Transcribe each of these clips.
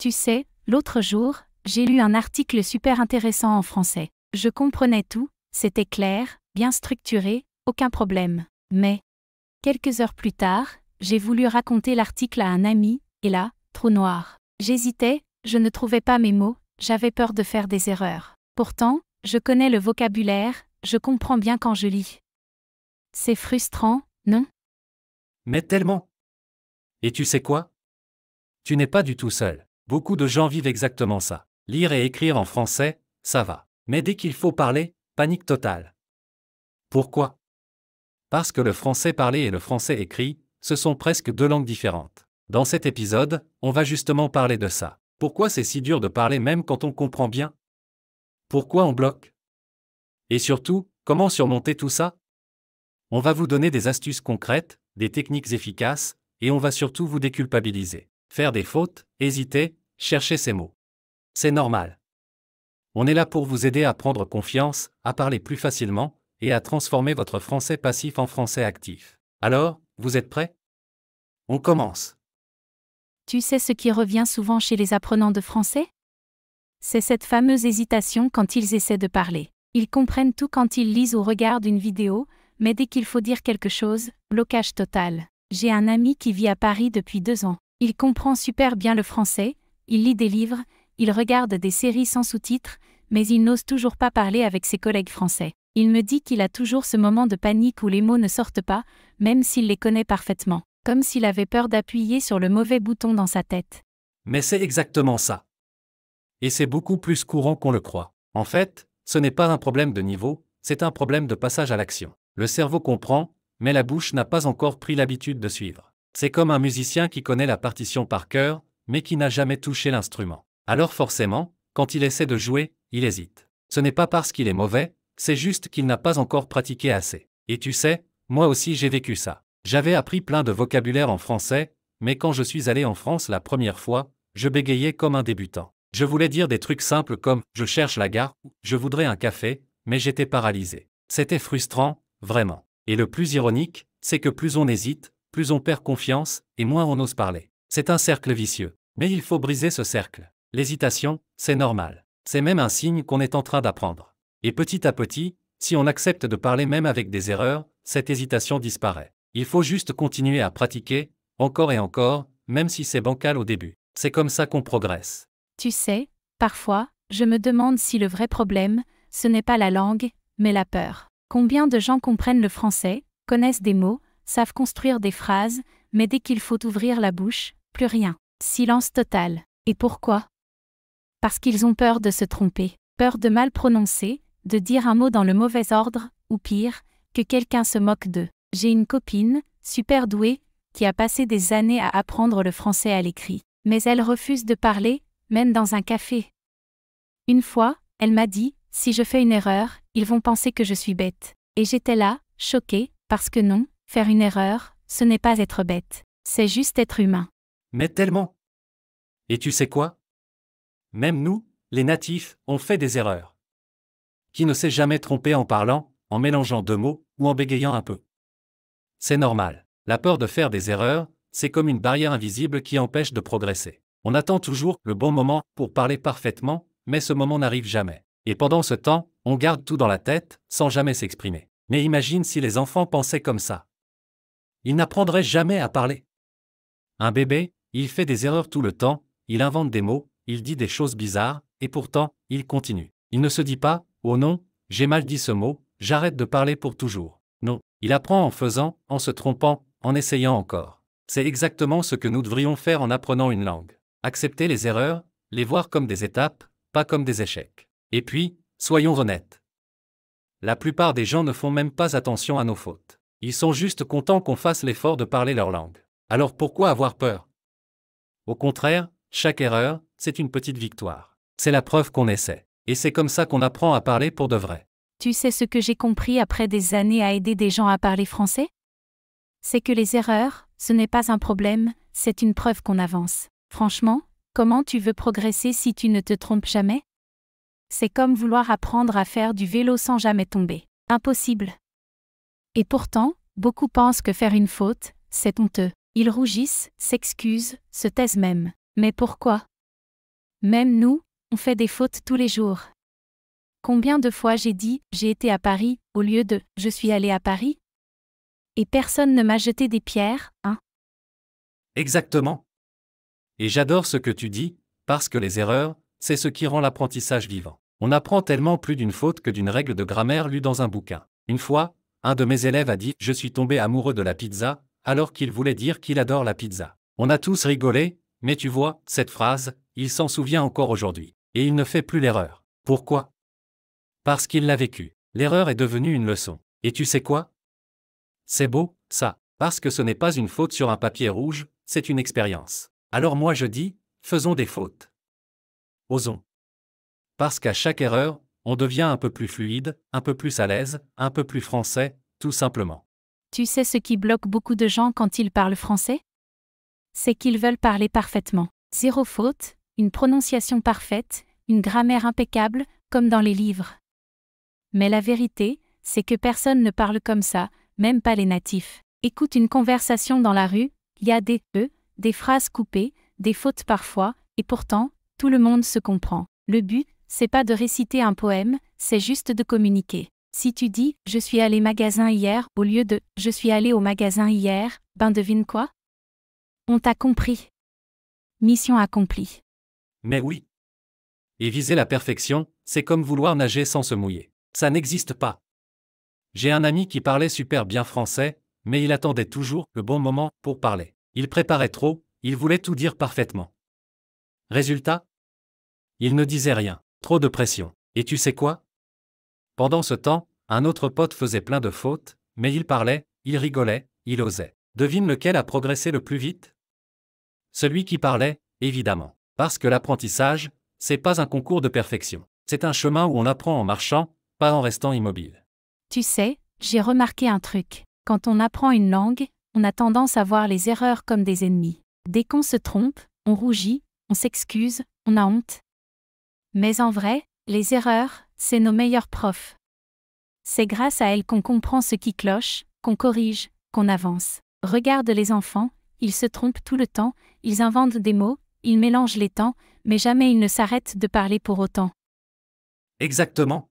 Tu sais, l'autre jour, j'ai lu un article super intéressant en français. Je comprenais tout, c'était clair, bien structuré, aucun problème. Mais, quelques heures plus tard, j'ai voulu raconter l'article à un ami, et là, trou noir. J'hésitais, je ne trouvais pas mes mots, j'avais peur de faire des erreurs. Pourtant, je connais le vocabulaire, je comprends bien quand je lis. C'est frustrant, non? Mais tellement. Et tu sais quoi? Tu n'es pas du tout seul. Beaucoup de gens vivent exactement ça. Lire et écrire en français, ça va. Mais dès qu'il faut parler, panique totale. Pourquoi? Parce que le français parlé et le français écrit, ce sont presque deux langues différentes. Dans cet épisode, on va justement parler de ça. Pourquoi c'est si dur de parler même quand on comprend bien? Pourquoi on bloque? Et surtout, comment surmonter tout ça? On va vous donner des astuces concrètes, des techniques efficaces, et on va surtout vous déculpabiliser. Faire des fautes, hésiter, chercher ses mots. C'est normal. On est là pour vous aider à prendre confiance, à parler plus facilement, et à transformer votre français passif en français actif. Alors, vous êtes prêts? On commence. Tu sais ce qui revient souvent chez les apprenants de français? C'est cette fameuse hésitation quand ils essaient de parler. Ils comprennent tout quand ils lisent ou regardent une vidéo, mais dès qu'il faut dire quelque chose, blocage total. J'ai un ami qui vit à Paris depuis 2 ans. Il comprend super bien le français, il lit des livres, il regarde des séries sans sous-titres, mais il n'ose toujours pas parler avec ses collègues français. Il me dit qu'il a toujours ce moment de panique où les mots ne sortent pas, même s'il les connaît parfaitement, comme s'il avait peur d'appuyer sur le mauvais bouton dans sa tête. Mais c'est exactement ça. Et c'est beaucoup plus courant qu'on le croit. En fait, ce n'est pas un problème de niveau, c'est un problème de passage à l'action. Le cerveau comprend, mais la bouche n'a pas encore pris l'habitude de suivre. C'est comme un musicien qui connaît la partition par cœur, mais qui n'a jamais touché l'instrument. Alors forcément, quand il essaie de jouer, il hésite. Ce n'est pas parce qu'il est mauvais, c'est juste qu'il n'a pas encore pratiqué assez. Et tu sais, moi aussi j'ai vécu ça. J'avais appris plein de vocabulaire en français, mais quand je suis allé en France la première fois, je bégayais comme un débutant. Je voulais dire des trucs simples comme « je cherche la gare » ou « je voudrais un café », mais j'étais paralysé. C'était frustrant, vraiment. Et le plus ironique, c'est que plus on hésite, plus on perd confiance, et moins on ose parler. C'est un cercle vicieux. Mais il faut briser ce cercle. L'hésitation, c'est normal. C'est même un signe qu'on est en train d'apprendre. Et petit à petit, si on accepte de parler même avec des erreurs, cette hésitation disparaît. Il faut juste continuer à pratiquer, encore et encore, même si c'est bancal au début. C'est comme ça qu'on progresse. Tu sais, parfois, je me demande si le vrai problème, ce n'est pas la langue, mais la peur. Combien de gens comprennent le français, connaissent des mots, savent construire des phrases, mais dès qu'il faut ouvrir la bouche, plus rien. Silence total. Et pourquoi? Parce qu'ils ont peur de se tromper, peur de mal prononcer, de dire un mot dans le mauvais ordre, ou pire, que quelqu'un se moque d'eux. J'ai une copine, super douée, qui a passé des années à apprendre le français à l'écrit. Mais elle refuse de parler, même dans un café. Une fois, elle m'a dit, si je fais une erreur, ils vont penser que je suis bête. Et j'étais là, choquée, parce que non, faire une erreur, ce n'est pas être bête. C'est juste être humain. Mais tellement. Et tu sais quoi? Même nous, les natifs, on fait des erreurs. Qui ne s'est jamais trompé en parlant, en mélangeant deux mots, ou en bégayant un peu? C'est normal. La peur de faire des erreurs, c'est comme une barrière invisible qui empêche de progresser. On attend toujours le bon moment pour parler parfaitement, mais ce moment n'arrive jamais. Et pendant ce temps, on garde tout dans la tête, sans jamais s'exprimer. Mais imagine si les enfants pensaient comme ça. Ils n'apprendraient jamais à parler. Un bébé, il fait des erreurs tout le temps, il invente des mots, il dit des choses bizarres, et pourtant, il continue. Il ne se dit pas « Oh non, j'ai mal dit ce mot, j'arrête de parler pour toujours ». Non, il apprend en faisant, en se trompant, en essayant encore. C'est exactement ce que nous devrions faire en apprenant une langue. Accepter les erreurs, les voir comme des étapes, pas comme des échecs. Et puis, soyons honnêtes. La plupart des gens ne font même pas attention à nos fautes. Ils sont juste contents qu'on fasse l'effort de parler leur langue. Alors pourquoi avoir peur? Au contraire, chaque erreur, c'est une petite victoire. C'est la preuve qu'on essaie. Et c'est comme ça qu'on apprend à parler pour de vrai. Tu sais ce que j'ai compris après des années à aider des gens à parler français? C'est que les erreurs, ce n'est pas un problème, c'est une preuve qu'on avance. Franchement, comment tu veux progresser si tu ne te trompes jamais? C'est comme vouloir apprendre à faire du vélo sans jamais tomber. Impossible. Et pourtant, beaucoup pensent que faire une faute, c'est honteux. Ils rougissent, s'excusent, se taisent même. Mais pourquoi? Même nous, on fait des fautes tous les jours. Combien de fois j'ai dit « j'ai été à Paris » au lieu de « je suis allé à Paris » ? Et personne ne m'a jeté des pierres, hein ? Exactement. Et j'adore ce que tu dis, parce que les erreurs, c'est ce qui rend l'apprentissage vivant. On apprend tellement plus d'une faute que d'une règle de grammaire lue dans un bouquin. Une fois, un de mes élèves a dit « Je suis tombé amoureux de la pizza », alors qu'il voulait dire qu'il adore la pizza. On a tous rigolé, mais tu vois, cette phrase, il s'en souvient encore aujourd'hui. Et il ne fait plus l'erreur. Pourquoi ? Parce qu'il l'a vécu. L'erreur est devenue une leçon. Et tu sais quoi ? C'est beau, ça, parce que ce n'est pas une faute sur un papier rouge, c'est une expérience. Alors moi je dis, faisons des fautes. Osons. Parce qu'à chaque erreur, on devient un peu plus fluide, un peu plus à l'aise, un peu plus français, tout simplement. Tu sais ce qui bloque beaucoup de gens quand ils parlent français ? C'est qu'ils veulent parler parfaitement. Zéro faute, une prononciation parfaite, une grammaire impeccable, comme dans les livres. Mais la vérité, c'est que personne ne parle comme ça, même pas les natifs. Écoute une conversation dans la rue, il y a des phrases coupées, des fautes parfois, et pourtant, tout le monde se comprend. Le but, c'est pas de réciter un poème, c'est juste de communiquer. Si tu dis « je suis allé au magasin hier » au lieu de « je suis allé au magasin hier », ben devine quoi ? On t'a compris. Mission accomplie. Mais oui. Et viser la perfection, c'est comme vouloir nager sans se mouiller. Ça n'existe pas. J'ai un ami qui parlait super bien français, mais il attendait toujours le bon moment pour parler. Il préparait trop, il voulait tout dire parfaitement. Résultat ? Il ne disait rien, trop de pression. Et tu sais quoi ? Pendant ce temps, un autre pote faisait plein de fautes, mais il parlait, il rigolait, il osait. Devine lequel a progressé le plus vite ? Celui qui parlait, évidemment. Parce que l'apprentissage, c'est pas un concours de perfection. C'est un chemin où on apprend en marchant, pas en restant immobile. Tu sais, j'ai remarqué un truc. Quand on apprend une langue, on a tendance à voir les erreurs comme des ennemis. Dès qu'on se trompe, on rougit, on s'excuse, on a honte. Mais en vrai, les erreurs, c'est nos meilleurs profs. C'est grâce à elles qu'on comprend ce qui cloche, qu'on corrige, qu'on avance. Regarde les enfants, ils se trompent tout le temps, ils inventent des mots, ils mélangent les temps, mais jamais ils ne s'arrêtent de parler pour autant. Exactement.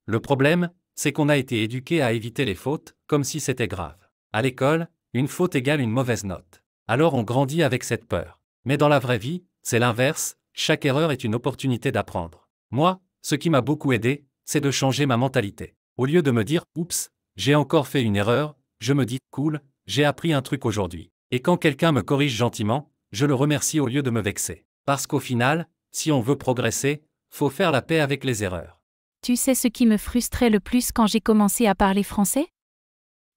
Le problème, c'est qu'on a été éduqué à éviter les fautes, comme si c'était grave. À l'école, une faute égale une mauvaise note. Alors on grandit avec cette peur. Mais dans la vraie vie, c'est l'inverse, chaque erreur est une opportunité d'apprendre. Moi, ce qui m'a beaucoup aidé, c'est de changer ma mentalité. Au lieu de me dire « Oups, j'ai encore fait une erreur », je me dis « Cool, j'ai appris un truc aujourd'hui ». Et quand quelqu'un me corrige gentiment, je le remercie au lieu de me vexer. Parce qu'au final, si on veut progresser, faut faire la paix avec les erreurs. Tu sais ce qui me frustrait le plus quand j'ai commencé à parler français ?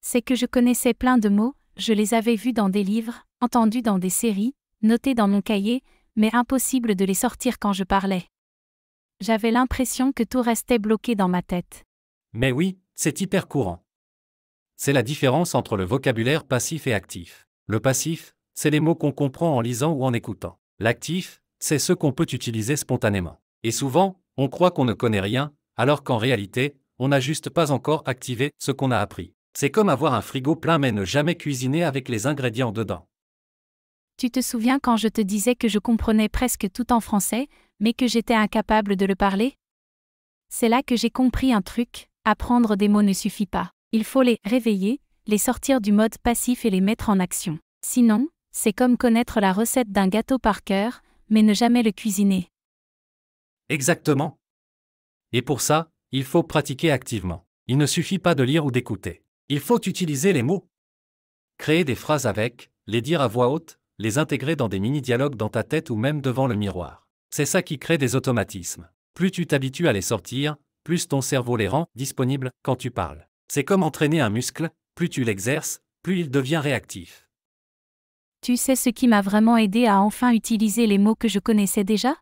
C'est que je connaissais plein de mots, je les avais vus dans des livres, entendus dans des séries, notés dans mon cahier, mais impossible de les sortir quand je parlais. J'avais l'impression que tout restait bloqué dans ma tête. Mais oui, c'est hyper courant. C'est la différence entre le vocabulaire passif et actif. Le passif, c'est les mots qu'on comprend en lisant ou en écoutant. L'actif, c'est ceux qu'on peut utiliser spontanément. Et souvent, on croit qu'on ne connaît rien, alors qu'en réalité, on n'a juste pas encore activé ce qu'on a appris. C'est comme avoir un frigo plein mais ne jamais cuisiner avec les ingrédients dedans. Tu te souviens quand je te disais que je comprenais presque tout en français, mais que j'étais incapable de le parler ? C'est là que j'ai compris un truc, apprendre des mots ne suffit pas. Il faut les réveiller, les sortir du mode passif et les mettre en action. Sinon, c'est comme connaître la recette d'un gâteau par cœur, mais ne jamais le cuisiner. Exactement. Et pour ça, il faut pratiquer activement. Il ne suffit pas de lire ou d'écouter. Il faut utiliser les mots. Créer des phrases avec, les dire à voix haute, les intégrer dans des mini-dialogues dans ta tête ou même devant le miroir. C'est ça qui crée des automatismes. Plus tu t'habitues à les sortir, plus ton cerveau les rend disponibles quand tu parles. C'est comme entraîner un muscle, plus tu l'exerces, plus il devient réactif. Tu sais ce qui m'a vraiment aidé à enfin utiliser les mots que je connaissais déjà ?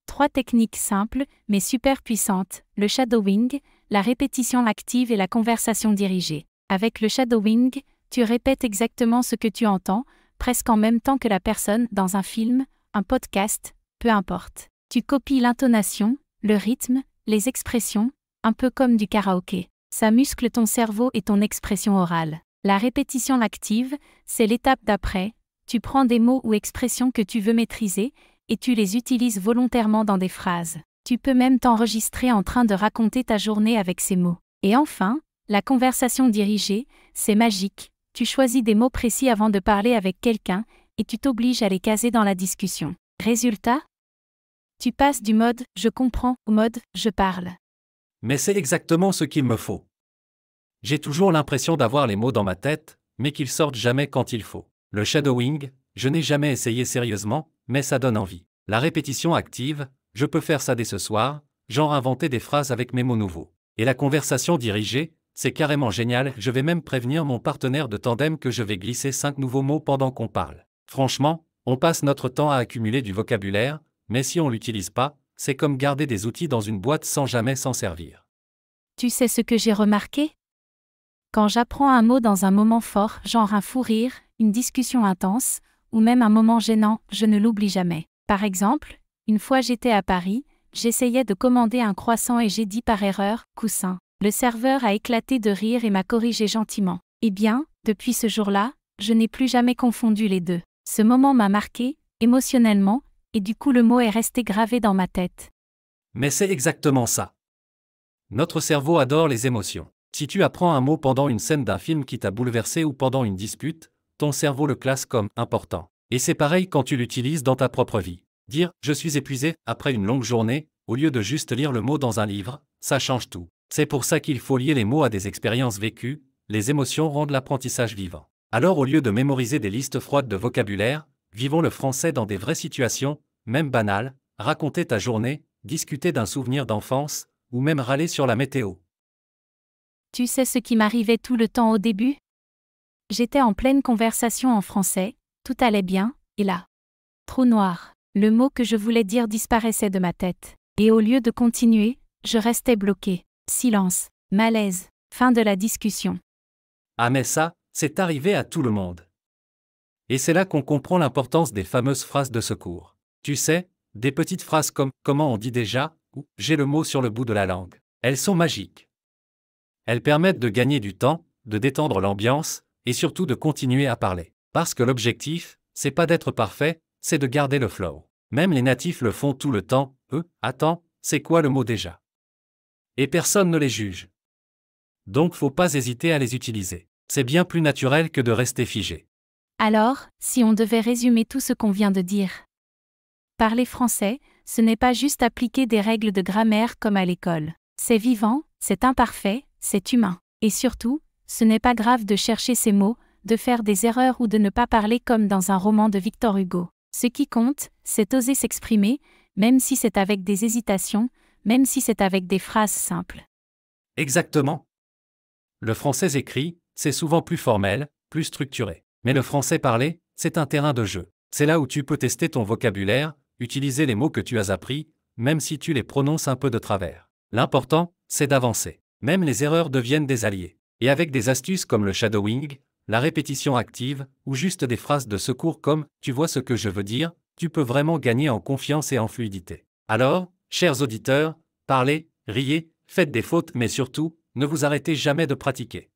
3 techniques simples, mais super puissantes, le shadowing, la répétition active et la conversation dirigée. Avec le shadowing, tu répètes exactement ce que tu entends, presque en même temps que la personne dans un film, un podcast, peu importe. Tu copies l'intonation, le rythme, les expressions, un peu comme du karaoké. Ça muscle ton cerveau et ton expression orale. La répétition active, c'est l'étape d'après. Tu prends des mots ou expressions que tu veux maîtriser, et tu les utilises volontairement dans des phrases. Tu peux même t'enregistrer en train de raconter ta journée avec ces mots. Et enfin, la conversation dirigée, c'est magique. Tu choisis des mots précis avant de parler avec quelqu'un, et tu t'obliges à les caser dans la discussion. Résultat ? Tu passes du mode « je comprends » au mode « je parle ». Mais c'est exactement ce qu'il me faut. J'ai toujours l'impression d'avoir les mots dans ma tête, mais qu'ils sortent jamais quand il faut. Le shadowing, je n'ai jamais essayé sérieusement, mais ça donne envie. La répétition active, je peux faire ça dès ce soir, genre inventer des phrases avec mes mots nouveaux. Et la conversation dirigée, c'est carrément génial, je vais même prévenir mon partenaire de tandem que je vais glisser 5 nouveaux mots pendant qu'on parle. Franchement, on passe notre temps à accumuler du vocabulaire, mais si on l'utilise pas, c'est comme garder des outils dans une boîte sans jamais s'en servir. Tu sais ce que j'ai remarqué ? Quand j'apprends un mot dans un moment fort, genre un fou rire, une discussion intense, ou même un moment gênant, je ne l'oublie jamais. Par exemple, une fois j'étais à Paris, j'essayais de commander un croissant et j'ai dit par erreur « coussin ». Le serveur a éclaté de rire et m'a corrigé gentiment. Eh bien, depuis ce jour-là, je n'ai plus jamais confondu les deux. Ce moment m'a marqué, émotionnellement, et du coup le mot est resté gravé dans ma tête. Mais c'est exactement ça. Notre cerveau adore les émotions. Si tu apprends un mot pendant une scène d'un film qui t'a bouleversé ou pendant une dispute, ton cerveau le classe comme important. Et c'est pareil quand tu l'utilises dans ta propre vie. Dire « je suis épuisé » après une longue journée, au lieu de juste lire le mot dans un livre, ça change tout. C'est pour ça qu'il faut lier les mots à des expériences vécues, les émotions rendent l'apprentissage vivant. Alors au lieu de mémoriser des listes froides de vocabulaire, vivons le français dans des vraies situations, même banales, raconter ta journée, discuter d'un souvenir d'enfance, ou même râler sur la météo. Tu sais ce qui m'arrivait tout le temps au début ? J'étais en pleine conversation en français, tout allait bien, et là, trou noir. Le mot que je voulais dire disparaissait de ma tête. Et au lieu de continuer, je restais bloqué. Silence, malaise, fin de la discussion. Ah mais ça, c'est arrivé à tout le monde. Et c'est là qu'on comprend l'importance des fameuses phrases de secours. Tu sais, des petites phrases comme « comment on dit déjà » ou « j'ai le mot sur le bout de la langue ». Elles sont magiques. Elles permettent de gagner du temps, de détendre l'ambiance, et surtout de continuer à parler. Parce que l'objectif, c'est pas d'être parfait, c'est de garder le flow. Même les natifs le font tout le temps, attends, c'est quoi le mot déjà ? Et personne ne les juge. Donc faut pas hésiter à les utiliser. C'est bien plus naturel que de rester figé. Alors, si on devait résumer tout ce qu'on vient de dire. Parler français, ce n'est pas juste appliquer des règles de grammaire comme à l'école. C'est vivant, c'est imparfait, c'est humain. Et surtout, ce n'est pas grave de chercher ces mots, de faire des erreurs ou de ne pas parler comme dans un roman de Victor Hugo. Ce qui compte, c'est oser s'exprimer, même si c'est avec des hésitations, même si c'est avec des phrases simples. Exactement. Le français écrit, c'est souvent plus formel, plus structuré. Mais le français parlé, c'est un terrain de jeu. C'est là où tu peux tester ton vocabulaire, utiliser les mots que tu as appris, même si tu les prononces un peu de travers. L'important, c'est d'avancer. Même les erreurs deviennent des alliés. Et avec des astuces comme le shadowing, la répétition active, ou juste des phrases de secours comme « tu vois ce que je veux dire », tu peux vraiment gagner en confiance et en fluidité. Alors, chers auditeurs, parlez, riez, faites des fautes mais surtout, ne vous arrêtez jamais de pratiquer.